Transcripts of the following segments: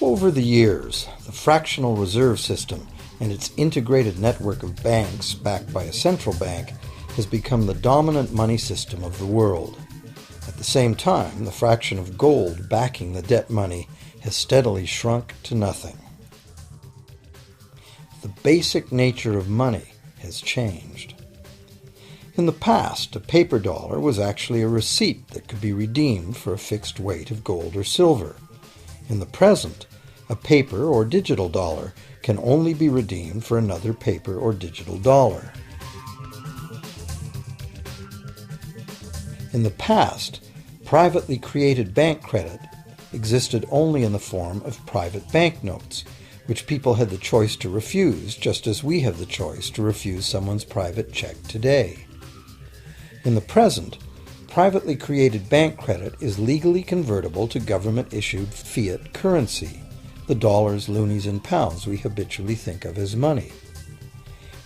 Over the years, the fractional reserve system and its integrated network of banks backed by a central bank has become the dominant money system of the world. At the same time, the fraction of gold backing the debt money has steadily shrunk to nothing. The basic nature of money has changed. In the past, a paper dollar was actually a receipt that could be redeemed for a fixed weight of gold or silver. In the present, a paper or digital dollar can only be redeemed for another paper or digital dollar. In the past, privately created bank credit existed only in the form of private banknotes, which people had the choice to refuse, just as we have the choice to refuse someone's private check today. In the present, privately created bank credit is legally convertible to government-issued fiat currency, the dollars, loonies, and pounds we habitually think of as money.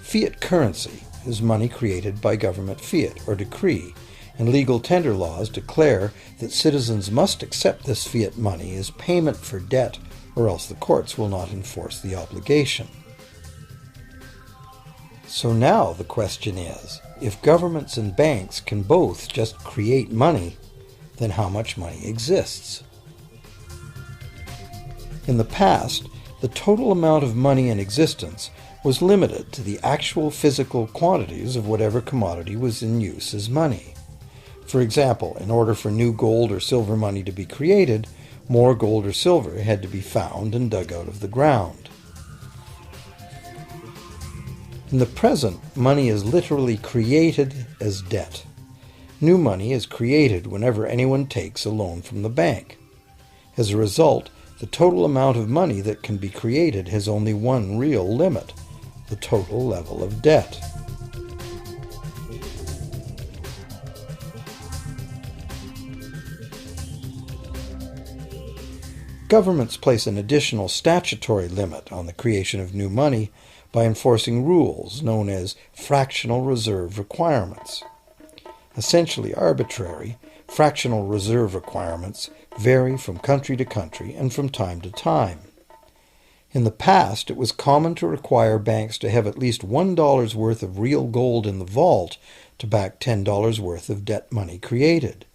Fiat currency is money created by government fiat or decree, and legal tender laws declare that citizens must accept this fiat money as payment for debt, or else the courts will not enforce the obligation. So now the question is, if governments and banks can both just create money, then how much money exists? In the past, the total amount of money in existence was limited to the actual physical quantities of whatever commodity was in use as money. For example, in order for new gold or silver money to be created, more gold or silver had to be found and dug out of the ground. In the present, money is literally created as debt. New money is created whenever anyone takes a loan from the bank. As a result, the total amount of money that can be created has only one real limit: the total level of debt. Governments place an additional statutory limit on the creation of new money by enforcing rules known as fractional reserve requirements. Essentially arbitrary, fractional reserve requirements vary from country to country and from time to time. In the past, it was common to require banks to have at least $1 worth of real gold in the vault to back $10 worth of debt money created.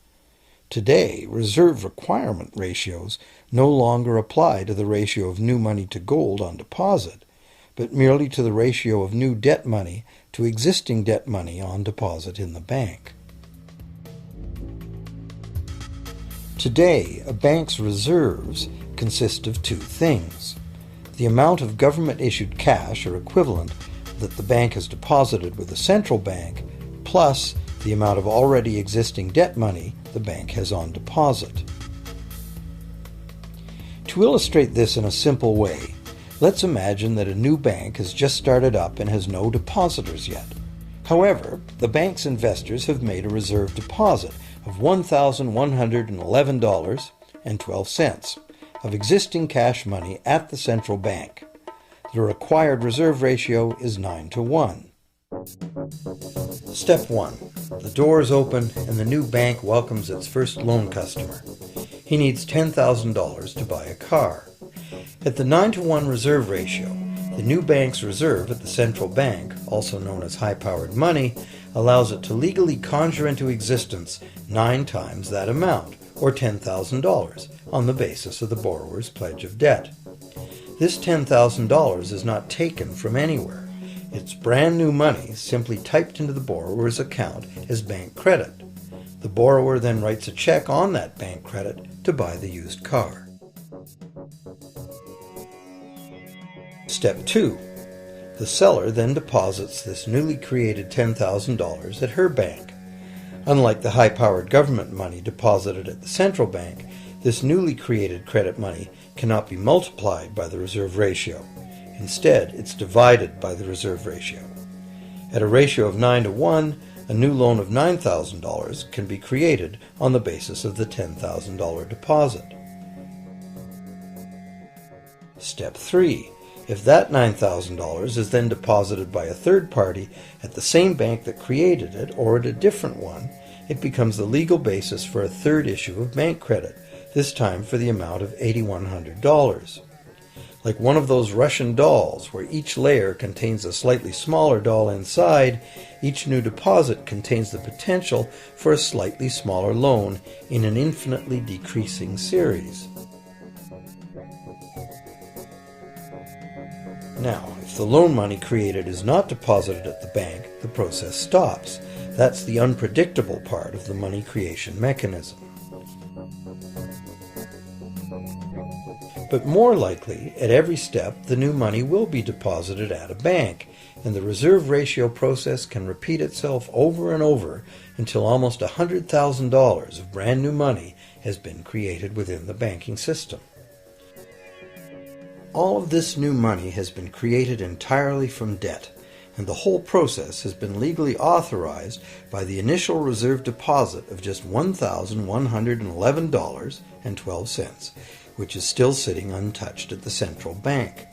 Today, reserve requirement ratios no longer apply to the ratio of new money to gold on deposit, but merely to the ratio of new debt money to existing debt money on deposit in the bank. Today, a bank's reserves consist of two things: the amount of government-issued cash or equivalent that the bank has deposited with the central bank, plus the amount of already existing debt money the bank has on deposit. To illustrate this in a simple way, let's imagine that a new bank has just started up and has no depositors yet. However, the bank's investors have made a reserve deposit of $1,111.12 of existing cash money at the central bank. The required reserve ratio is 9-to-1. Step 1. The door is open and the new bank welcomes its first loan customer. He needs $10,000 to buy a car. At the 9-to-1 reserve ratio, the new bank's reserve at the central bank, also known as high-powered money, allows it to legally conjure into existence 9 times that amount, or $10,000, on the basis of the borrower's pledge of debt. This $10,000 is not taken from anywhere. It's brand new money simply typed into the borrower's account as bank credit. The borrower then writes a check on that bank credit to buy the used car. Step 2. The seller then deposits this newly created $10,000 at her bank. Unlike the high-powered government money deposited at the central bank, this newly created credit money cannot be multiplied by the reserve ratio. Instead, it's divided by the reserve ratio. At a ratio of 9-to-1, a new loan of $9,000 can be created on the basis of the $10,000 deposit. Step 3. If that $9,000 is then deposited by a third party at the same bank that created it or at a different one, it becomes the legal basis for a third issue of bank credit, this time for the amount of $8,100. Like one of those Russian dolls, where each layer contains a slightly smaller doll inside, each new deposit contains the potential for a slightly smaller loan in an infinitely decreasing series. Now, if the loan money created is not deposited at the bank, the process stops. That's the unpredictable part of the money creation mechanism. But more likely, at every step, the new money will be deposited at a bank, and the reserve ratio process can repeat itself over and over until almost $100,000 of brand new money has been created within the banking system. All of this new money has been created entirely from debt, and the whole process has been legally authorized by the initial reserve deposit of just $1,111.12, which is still sitting untouched at the central bank.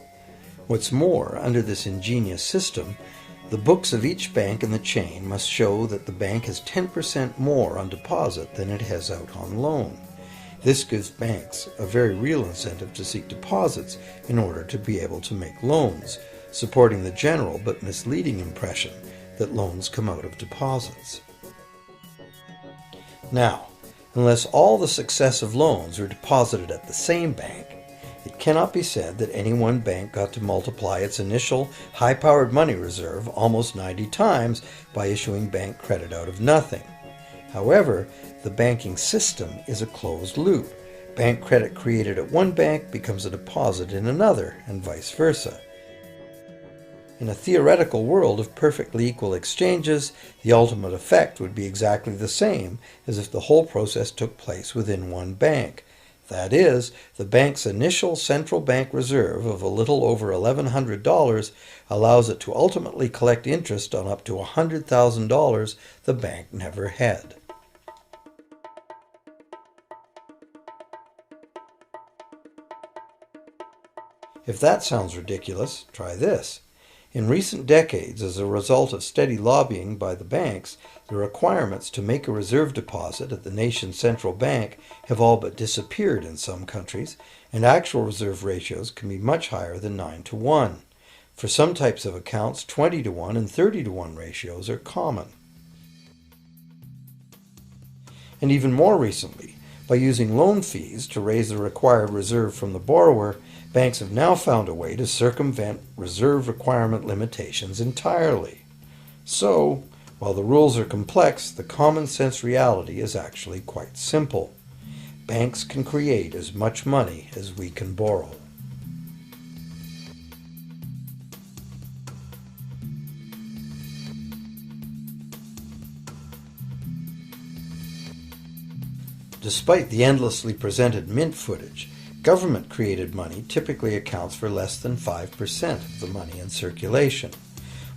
What's more, under this ingenious system, the books of each bank in the chain must show that the bank has 10% more on deposit than it has out on loan. This gives banks a very real incentive to seek deposits in order to be able to make loans, supporting the general but misleading impression that loans come out of deposits. Now, unless all the successive loans are deposited at the same bank, it cannot be said that any one bank got to multiply its initial high-powered money reserve almost 90 times by issuing bank credit out of nothing. However, the banking system is a closed loop. Bank credit created at one bank becomes a deposit in another, and vice versa. In a theoretical world of perfectly equal exchanges, the ultimate effect would be exactly the same as if the whole process took place within one bank. That is, the bank's initial central bank reserve of a little over $1,100 allows it to ultimately collect interest on up to $100,000 the bank never had. If that sounds ridiculous, try this. In recent decades, as a result of steady lobbying by the banks, the requirements to make a reserve deposit at the nation's central bank have all but disappeared in some countries, and actual reserve ratios can be much higher than 9-to-1. For some types of accounts, 20-to-1 and 30-to-1 ratios are common. And even more recently, by using loan fees to raise the required reserve from the borrower, banks have now found a way to circumvent reserve requirement limitations entirely. So, while the rules are complex, the common sense reality is actually quite simple. Banks can create as much money as we can borrow. Despite the endlessly presented mint footage, government-created money typically accounts for less than 5% of the money in circulation.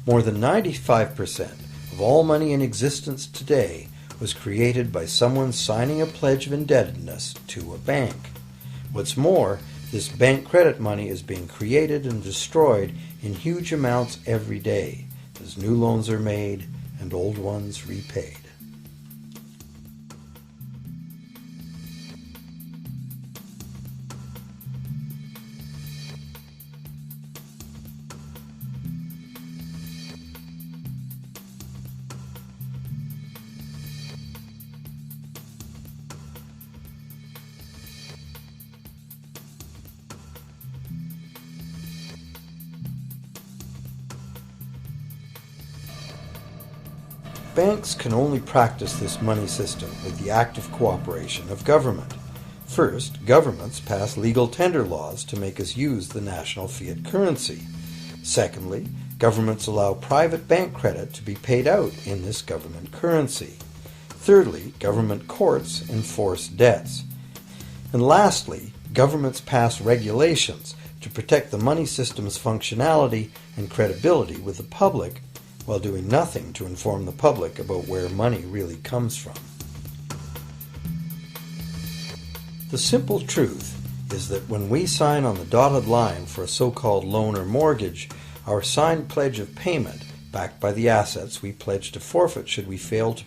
More than 95% of all money in existence today was created by someone signing a pledge of indebtedness to a bank. What's more, this bank credit money is being created and destroyed in huge amounts every day, as new loans are made and old ones repaid. Banks can only practice this money system with the active cooperation of government. First, governments pass legal tender laws to make us use the national fiat currency. Secondly, governments allow private bank credit to be paid out in this government currency. Thirdly, government courts enforce debts. And lastly, governments pass regulations to protect the money system's functionality and credibility with the public, while doing nothing to inform the public about where money really comes from. The simple truth is that when we sign on the dotted line for a so-called loan or mortgage, our signed pledge of payment, backed by the assets we pledge to forfeit should we fail to